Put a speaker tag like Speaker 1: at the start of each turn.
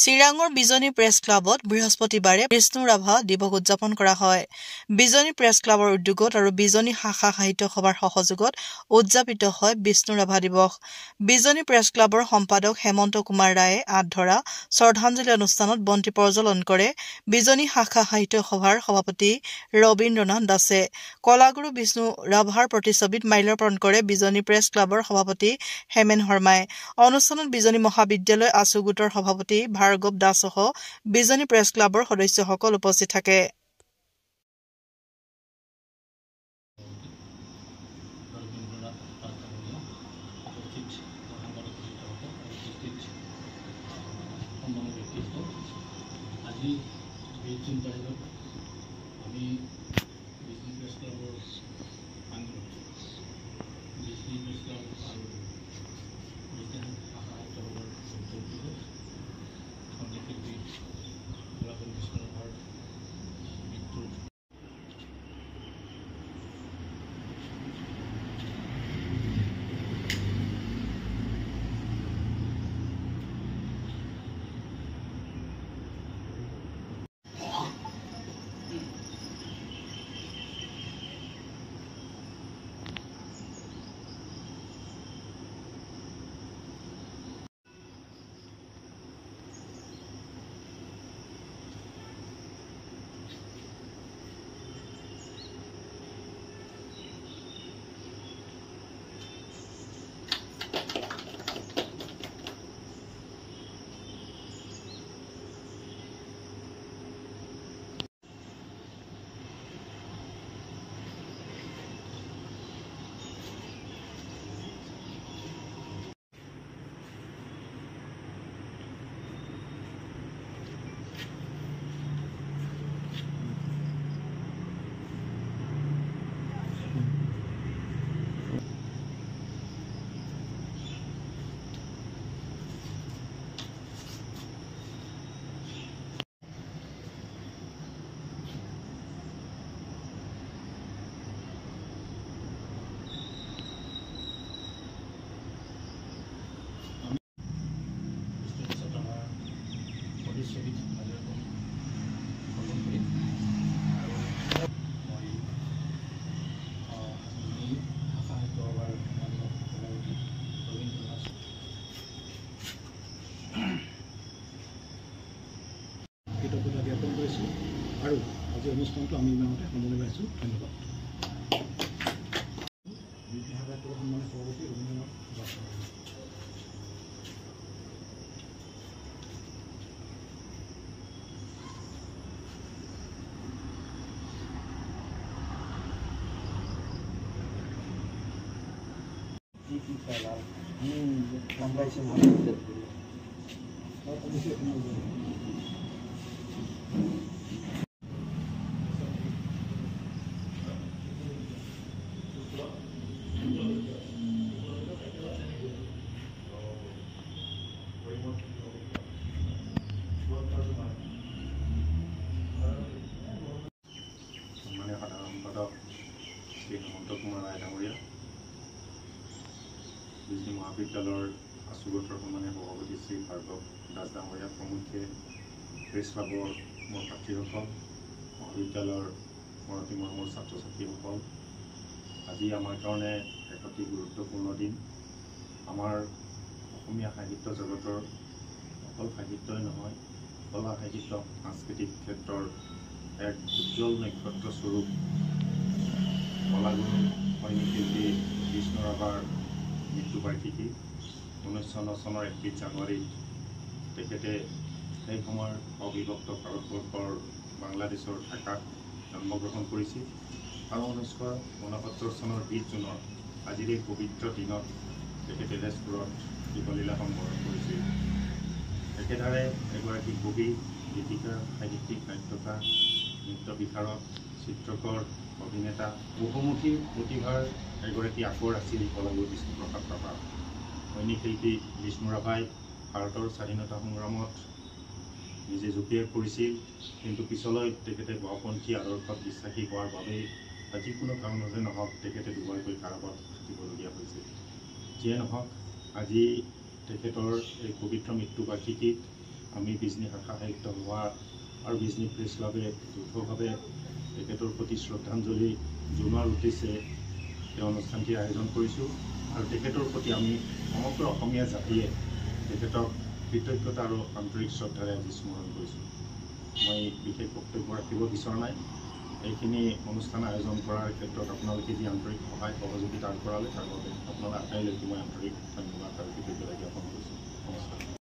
Speaker 1: চিৰাঙৰ বিজনী প্ৰেছ ক্লাবত বৃহস্পতিবাৰে বিষ্ণু ৰাভা দিৱস উদযাপন কৰা হয়। বিজনী প্ৰেছ ক্লাবৰ উদ্যোগত আৰু বিজনী শাখা সাহিত্য সভাৰ সহযোগত উদযাপিত হয় বিষ্ণু ৰাভা দিৱস। বিজনী প্ৰেছ ক্লাবৰ সম্পাদক হেমন্ত কুমাৰ ৰায়ে আধৰা শ্ৰদ্ধাঞ্জলি অনুষ্ঠানত বন্তি প্ৰজ্বলন কৰে। বিজনী শাখা সাহিত্য সভাৰ সভাপতি ৰবীন্দ্ৰনাথ দাসে কলাগুৰু বিষ্ণু ৰাভাৰ প্ৰতিচ্ছবিত মাল্যাৰ্পণ কৰে। বিজনী প্ৰেছ ক্লাবৰ সভাপতি হেমেন শৰ্মাই অনুষ্ঠানত বিজনী মহাবিদ্যালয় আছু গোটৰ সভাপতি ভাৰ্গৱ দাসসহ বিজনী প্ৰেছ ক্লাবৰ সদস্যসকল উপস্থিত থাকে।
Speaker 2: কৃতজ্ঞতা জ্ঞাপন কৰিছোঁ আৰু আজি অনুষ্ঠানটো আমি ইমানতে সামৰণি মাৰিছোঁ। ধন্যবাদ। সন্মানীয় সভাপতি ৰবীন্দ্ৰনাথ দাস।
Speaker 3: সাধাৰণ সম্পাদক শ্ৰী হেমন্ত কুমাৰ ৰায় ডাঙৰীয়া, বিজনী মহাবিদ্যালয়ৰ আছু গোটৰ সন্মানীয় সভাপতি শ্ৰী ভাৰ্গৱ দাস ডাঙৰীয়া প্ৰমুখ্যে প্ৰেছ ক্লাবৰ মোৰ ছাত্ৰীসকল, মহাবিদ্যালয়ৰ মোৰ ছাত্ৰ ছাত্ৰীসকল, আজি আমাৰ কাৰণে এক অতি গুৰুত্বপূৰ্ণ দিন। আমাৰ অসমীয়া সাহিত্য জগতৰ অকল সাহিত্যই নহয়, কলা সাহিত্য সাংস্কৃতিক ক্ষেত্ৰৰ এক উজ্জ্বল নক্ষত্ৰস্বৰূপ কলাগুৰু সৈনিক শিল্পী বিষ্ণু ৰাভাৰ মৃত্যুবাৰ্ষিকী 1909 চনৰ 31 জানুৱাৰীত তেখেতে সেই সময়ৰ অবিভক্ত ভাৰতবৰ্ষৰ বাংলাদেশৰ ঢাকাত জন্মগ্ৰহণ কৰিছিল আৰু 1969 চনৰ 20 জুনত আজিৰ এই পবিত্ৰ দিনত তেখেতে তেজপুৰত শিৱলীলা সম্বৰণ কৰিছিল। একেদৰে এগৰাকী কবি, গীতিকাৰ, সাহিত্যিক, নাট্যকাৰ, নৃত্য বিশাৰদ, চিত্ৰকৰ, অভিনেতা, বহুমুখী প্ৰতিভাৰ এগৰাকী আকৰ আছিল কলাগুৰু বিষ্ণুপ্ৰসাদ ৰাভা। সৈনিক শিল্পী বিষ্ণু ৰাভাই ভাৰতৰ স্বাধীনতা সংগ্ৰামত নিজে জপিয়াই পৰিছিল, কিন্তু পিছলৈ তেখেতে বাওঁপন্থী আদৰ্শত বিশ্বাসী হোৱাৰ বাবেই যিকোনো কাৰণতে নহওক তেখেতে দুবাৰকৈ কাৰাবাস খাটিবলগীয়া হৈছিল। যিয়ে নহওক আজি তেখেতৰ এই পবিত্ৰ মৃত্যুবাৰ্ষিকীত আমি বিজনী শাখা সাহিত্য সভা আৰু বিজনী প্ৰেছ ক্লাবে যৌথভাৱে তেখেতৰ প্ৰতি শ্ৰদ্ধাঞ্জলি জনোৱাৰ উদ্দেশ্যে এই অনুষ্ঠানটি আয়োজন কৰিছোঁ আৰু তেখেতৰ প্ৰতি আমি সমগ্ৰ অসমীয়া জাতিয়ে তেখেতক কৃতজ্ঞতা আৰু আন্তৰিক শ্ৰদ্ধাৰে আজি স্মৰণ কৰিছোঁ। মই বিশেষ বক্তব্য ৰাখিব বিচৰা নাই। এইখিনি অনুষ্ঠান আয়োজন কৰাৰ ক্ষেত্ৰত আপোনালোকে যি আন্তৰিক সহায় সহযোগিতা আগবঢ়ালে তাৰ বাবে আপোনালোক আটাইলৈকে মই আন্তৰিক ধন্যবাদ আৰু কৃতজ্ঞতা জ্ঞাপন কৰিছোঁ। নমস্কাৰ।